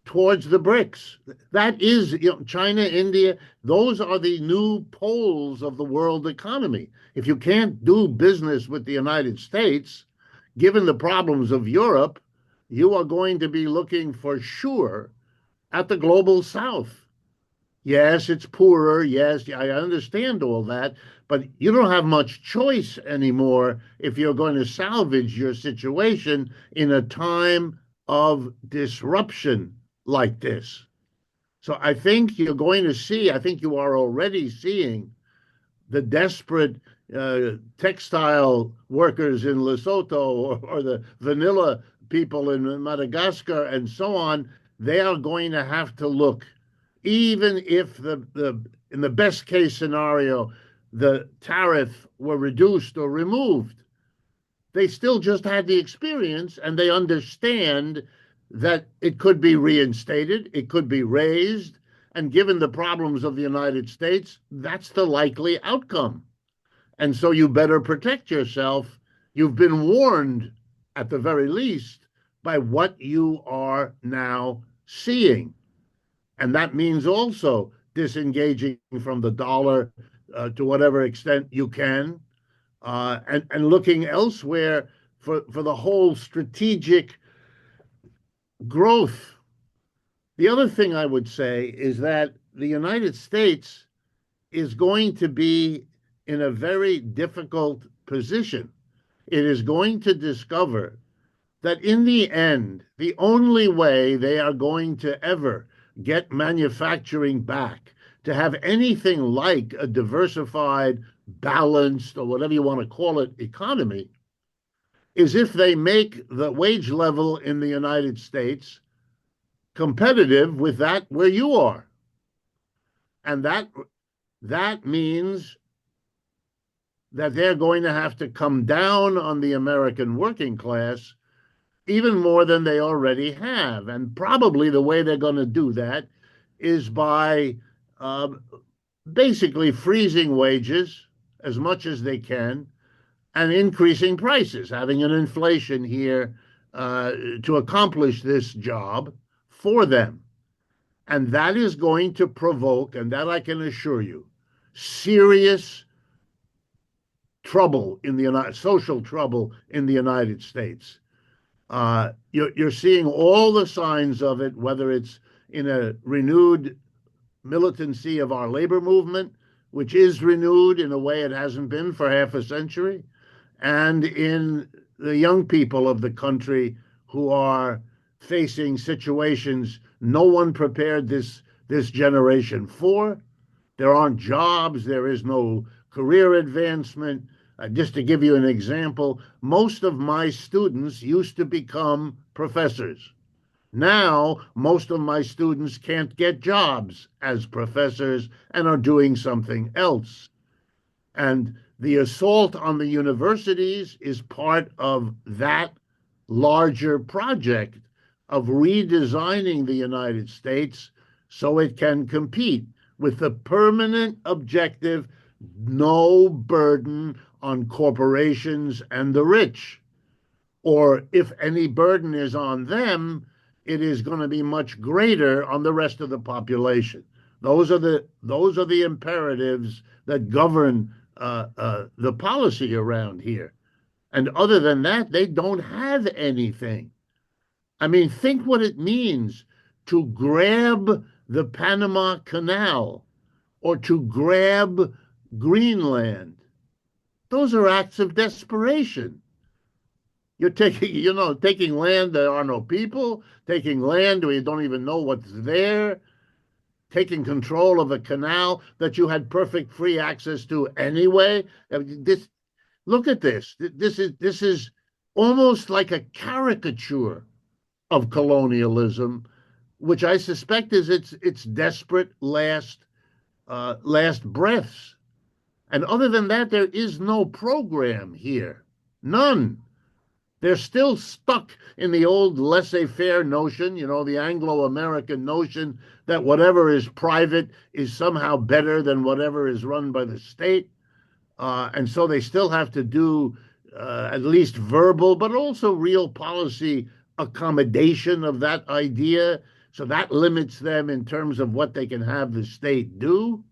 towards the BRICS. That is, China, India, those are the new poles of the world economy. If you can't do business with the United States, given the problems of Europe, you are going to be looking for sure at the global south. Yes, it's poorer. Yes, I understand all that, but you don't have much choice anymore if you're going to salvage your situation in a time of disruption like this. So I think you're going to see, I think you are already seeing the desperate textile workers in Lesotho, or the vanilla people in Madagascar and so on. They are going to have to look, even if the in the best case scenario the tariff were reduced or removed, they still just had the experience and they understand that it could be reinstated, it could be raised, and given the problems of the United States, that's the likely outcome. And so you better protect yourself. You've been warned at the very least, by what you are now seeing. And that means also disengaging from the dollar to whatever extent you can, and looking elsewhere for the whole strategic growth. The other thing I would say is that the United States is going to be in a very difficult position. It is going to discover that in the end, the only way they are going to ever get manufacturing back, to have anything like a diversified, balanced, or whatever you want to call it, economy, is if they make the wage level in the United States competitive with that where you are. And that means that they're going to have to come down on the American working class even more than they already have. And probably the way they're going to do that is by basically freezing wages as much as they can and increasing prices, having an inflation here to accomplish this job for them. And that is going to provoke, and that I can assure you, serious trouble in the social trouble in the United States. You're seeing all the signs of it, whether it's in a renewed militancy of our labor movement, which is renewed in a way it hasn't been for half a century, and in the young people of the country who are facing situations no one prepared this generation for. There aren't jobs. There is no career advancement. Just to give you an example, most of my students used to become professors. Now, most of my students can't get jobs as professors and are doing something else. And the assault on the universities is part of that larger project of redesigning the United States so it can compete with the permanent objective, no burden on corporations and the rich. Or if any burden is on them, it is going to be much greater on the rest of the population. Those are the imperatives that govern the policy around here. And other than that, they don't have anything. I mean, think what it means to grab the Panama Canal or to grab Greenland. Those are acts of desperation. You're taking land, there are no people, taking land where you don't even know what's there, taking control of a canal that you had perfect free access to anyway. Look at this. This is almost like a caricature of colonialism, which I suspect is its desperate last breaths. And other than that, there is no program here. None. They're still stuck in the old laissez-faire notion, the Anglo-American notion that whatever is private is somehow better than whatever is run by the state. And so they still have to do at least verbal, but also real policy accommodation of that idea. So that limits them in terms of what they can have the state do.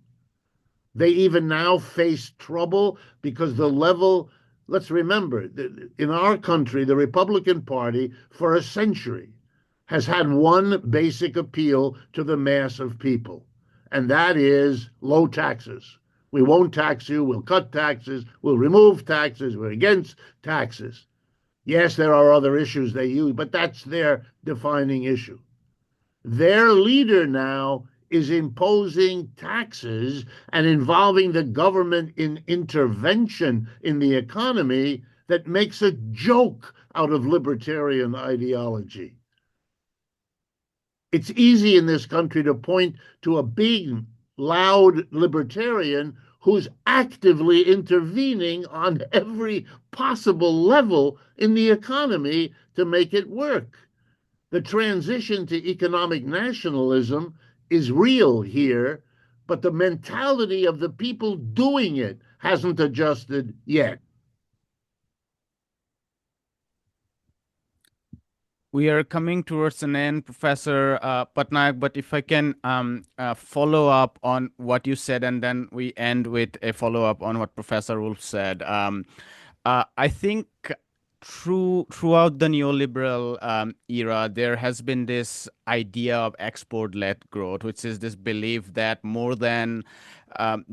They even now face trouble because the level, let's remember, in our country, the Republican Party for a century has had one basic appeal to the mass of people, and that is low taxes. We won't tax you, we'll cut taxes, we'll remove taxes, we're against taxes. Yes, there are other issues they use, but that's their defining issue. Their leader now is imposing taxes and involving the government in intervention in the economy that makes a joke out of libertarian ideology. It's easy in this country to point to a big, loud libertarian who's actively intervening on every possible level in the economy to make it work. The transition to economic nationalism is real here, but the mentality of the people doing it hasn't adjusted yet.
We are coming towards an end, Professor Patnaik, but if I can follow up on what you said, and then we end with a follow up on what Professor Wolff said. I think throughout the neoliberal era, there has been this idea of export led growth, which is this belief that more than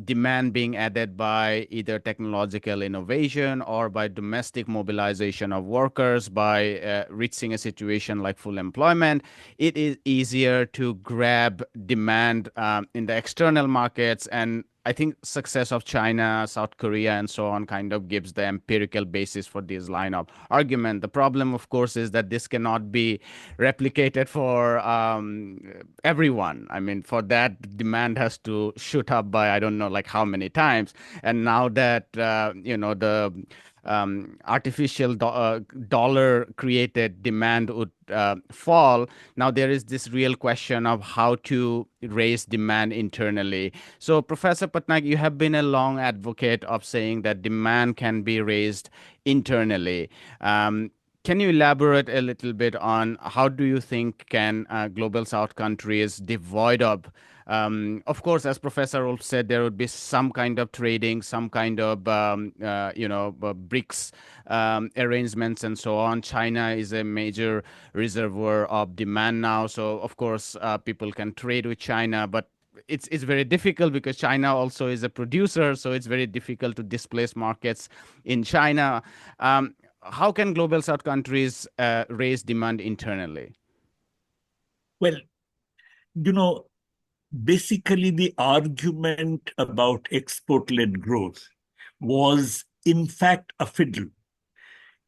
demand being added by either technological innovation or by domestic mobilization of workers, by reaching a situation like full employment, it is easier to grab demand in the external markets. And I think success of China, South Korea, and so on kind of gives the empirical basis for this line of argument. The problem, of course, is that this cannot be replicated for everyone. I mean, for that, demand has to shoot up by I don't know like how many times. And now that the artificial dollar created demand would fall. Now there is this real question of how to raise demand internally. So, Professor Patnaik, you have been a long advocate of saying that demand can be raised internally. Can you elaborate a little bit on how do you think can global South countries devoid of course, as Professor Wolf said, there would be some kind of trading, some kind of BRICS arrangements, and so on. China is a major reservoir of demand now, so of course, people can trade with China, but it's very difficult because China also is a producer, so it's very difficult to displace markets in China. How can global South countries raise demand internally?
Well, you know, basically the argument about export-led growth was, in fact, a fiddle.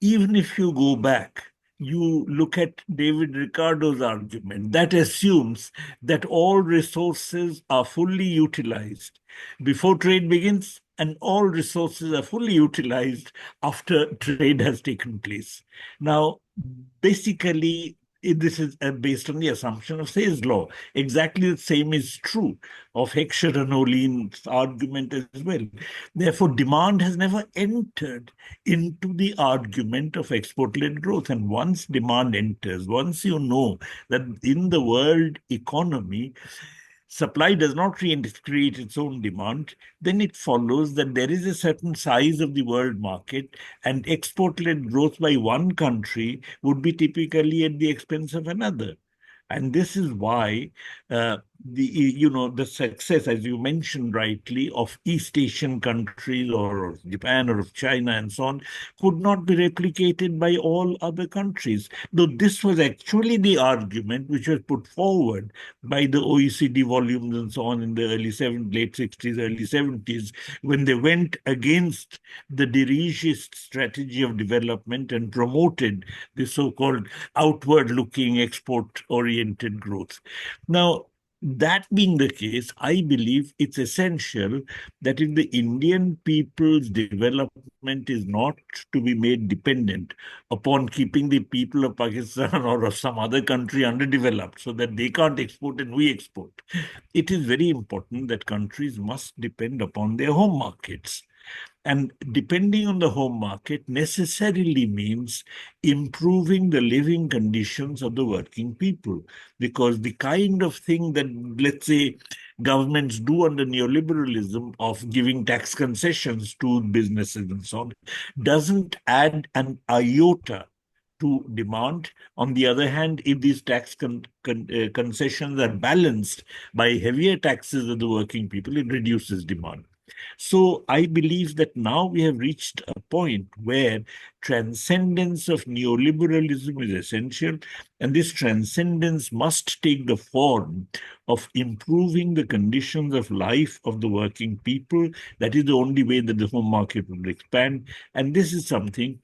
Even if you go back, you look at David Ricardo's argument, that assumes that all resources are fully utilized before trade begins, and all resources are fully utilized after trade has taken place. Now, basically, this is based on the assumption of Say's law. Exactly the same is true of Heckscher and Olin's argument as well. Therefore, demand has never entered into the argument of export-led growth. And once demand enters, once you know that in the world economy, supply does not create its own demand, then it follows that there is a certain size of the world market, and export-led growth by one country would be typically at the expense of another. And this is why the success, as you mentioned rightly, of East Asian countries or of Japan or of China and so on, could not be replicated by all other countries. Though this was actually the argument which was put forward by the OECD volumes and so on in the late 60s, early 70s, when they went against the dirigist strategy of development and promoted the so-called outward-looking, export-oriented growth. Now, that being the case, I believe it's essential that if the Indian people's development is not to be made dependent upon keeping the people of Pakistan or of some other country underdeveloped so that they can't export and we export, it is very important that countries must depend upon their home markets. And depending on the home market necessarily means improving the living conditions of the working people. Because the kind of thing that, let's say, governments do under neoliberalism of giving tax concessions to businesses and so on, doesn't add an iota to demand. On the other hand, if these tax concessions are balanced by heavier taxes of the working people, it reduces demand. So I believe that now we have reached a point where transcendence of neoliberalism is essential, and this transcendence must take the form of improving the conditions of life of the working people. That is the only way that the home market will expand, and this is something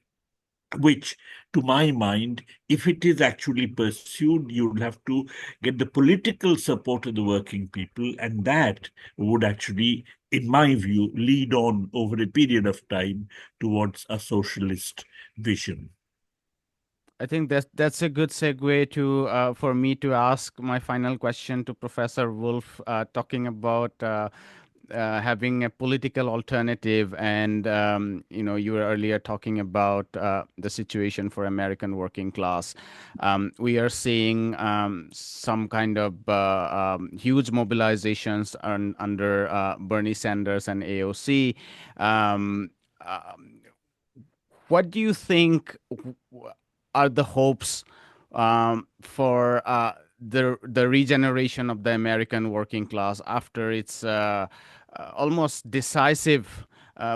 which, to my mind, if it is actually pursued, you'll have to get the political support of the working people, and that would actually, in my view, lead on over a period of time towards a socialist vision.
I think that's a good segue to for me to ask my final question to Professor Wolff, talking about having a political alternative, and you were earlier talking about the situation for American working class. We are seeing some kind of huge mobilizations under Bernie Sanders and AOC. Um, uh, what do you think are the hopes for the regeneration of the American working class after its almost decisive,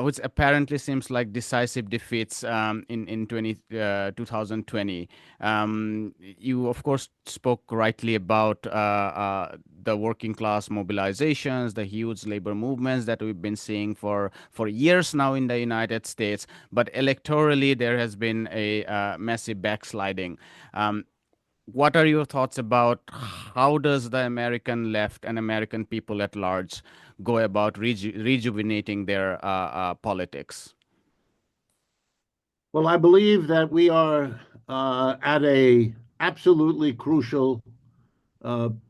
which apparently seems like decisive defeats in 2020? You of course spoke rightly about the working class mobilizations, the huge labor movements that we've been seeing for years now in the United States, but electorally there has been a massive backsliding. What are your thoughts about how does the American left and American people at large go about rejuvenating their politics?
Well, I believe that we are at a absolutely crucial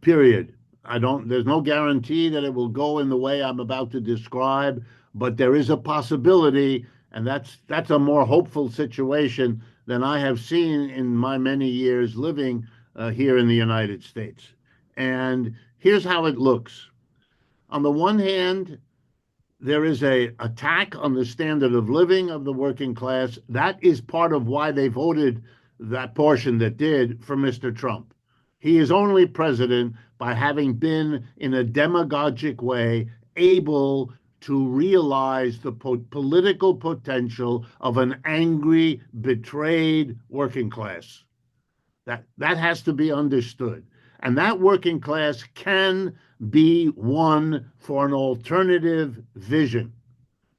period. There's no guarantee that it will go in the way I'm about to describe, but there is a possibility, and that's a more hopeful situation than I have seen in my many years living here in the United States. And here's how it looks. On the one hand, there is a attack on the standard of living of the working class. That is part of why they voted, that portion that did, for Mr. Trump. He is only president by having been, in a demagogic way, able to realize the political potential of an angry, betrayed working class. That has to be understood. And that working class can be won for an alternative vision.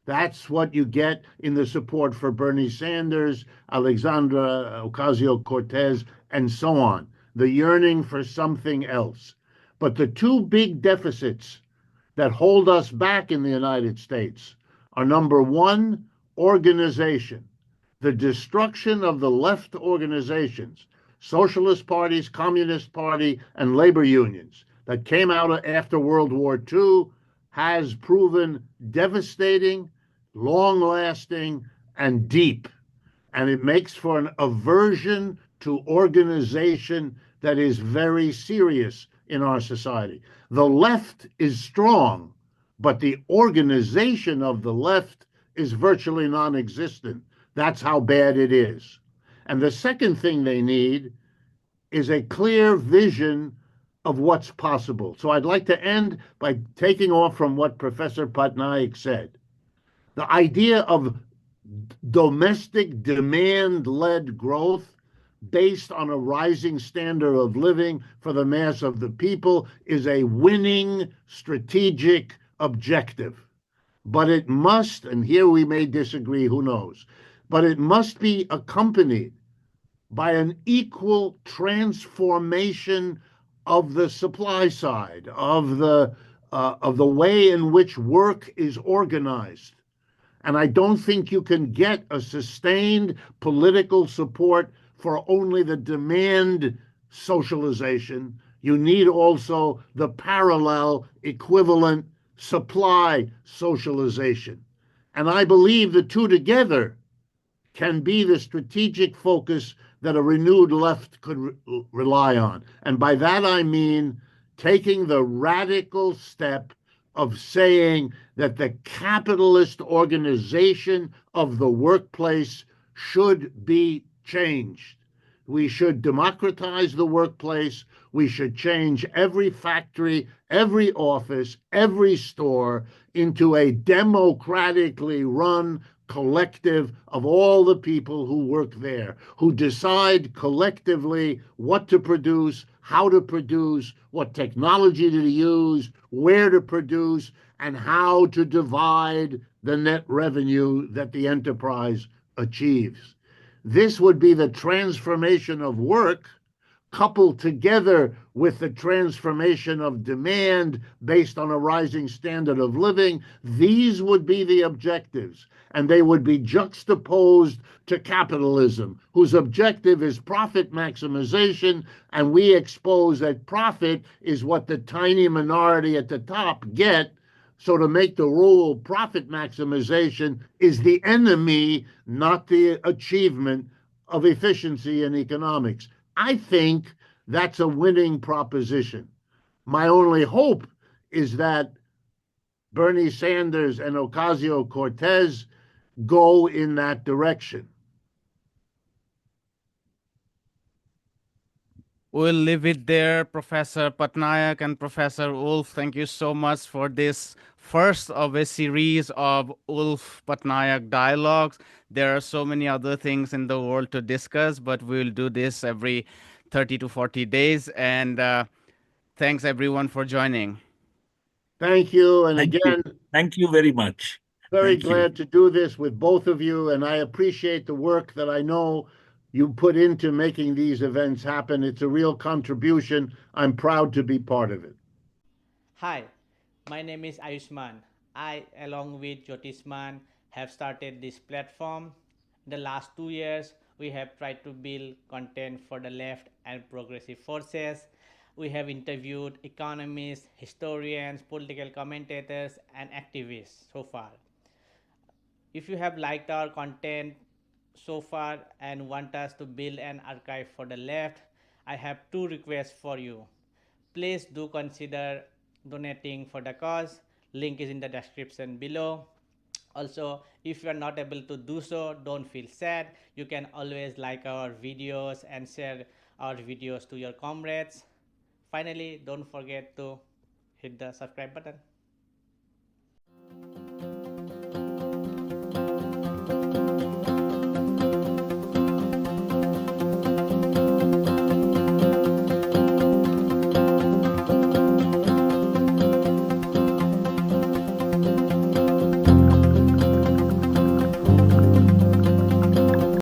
That's what you get in the support for Bernie Sanders, Alexandra Ocasio-Cortez, and so on. The yearning for something else. But the two big deficits that hold us back in the United States are, number one, organization. The destruction of the left organizations, socialist parties, Communist Party, and labor unions that came out after World War II has proven devastating, long-lasting, and deep. And it makes for an aversion to organization that is very serious in our society. The left is strong, but the organization of the left is virtually non-existent. That's how bad it is. And the second thing they need is a clear vision of what's possible. So I'd like to end by taking off from what Professor Patnaik said. The idea of domestic demand-led growth based on a rising standard of living for the mass of the people is a winning strategic objective. But it must, and here we may disagree, who knows, but it must be accompanied by an equal transformation of the supply side, of the way in which work is organized. And I don't think you can get a sustained political support for only the demand socialization. You need also the parallel equivalent supply socialization. And I believe the two together can be the strategic focus that a renewed left could rely on. And by that I mean taking the radical step of saying that the capitalist organization of the workplace should be changed. We should democratize the workplace. We should change every factory, every office, every store into a democratically run collective of all the people who work there, who decide collectively what to produce, how to produce, what technology to use, where to produce, and how to divide the net revenue that the enterprise achieves. This would be the transformation of work coupled together with the transformation of demand based on a rising standard of living. These would be the objectives, and they would be juxtaposed to capitalism, whose objective is profit maximization, and we expose that profit is what the tiny minority at the top get So to make the rule profit maximization is the enemy, not the achievement of efficiency in economics. I think that's a winning proposition. My only hope is that Bernie Sanders and Ocasio Cortez go in that direction.
We'll leave it there, Professor Patnaik and Professor Wolff. Thank you so much for this first of a series of Wolff Patnaik dialogues. There are so many other things in the world to discuss, but we'll do this every 30 to 40 days. And thanks everyone for joining.
Thank you. And
Thank you.
again,
Thank you very much.
very
Thank you.
glad to do this with both of you. And I appreciate the work that I know you put into making these events happen. It's a real contribution. I'm proud to be part of it.
Hi, my name is Ayushman. I, along with Jyotisman, have started this platform. In the last 2 years, we have tried to build content for the left and progressive forces. We have interviewed economists, historians, political commentators, and activists so far. If you have liked our content so far and want us to build an archive for the left, I have two requests for you. Please do consider donating for the cause. Link is in the description below. Also, if you are not able to do so, don't feel sad. You can always like our videos and share our videos to your comrades. Finally, don't forget to hit the subscribe button.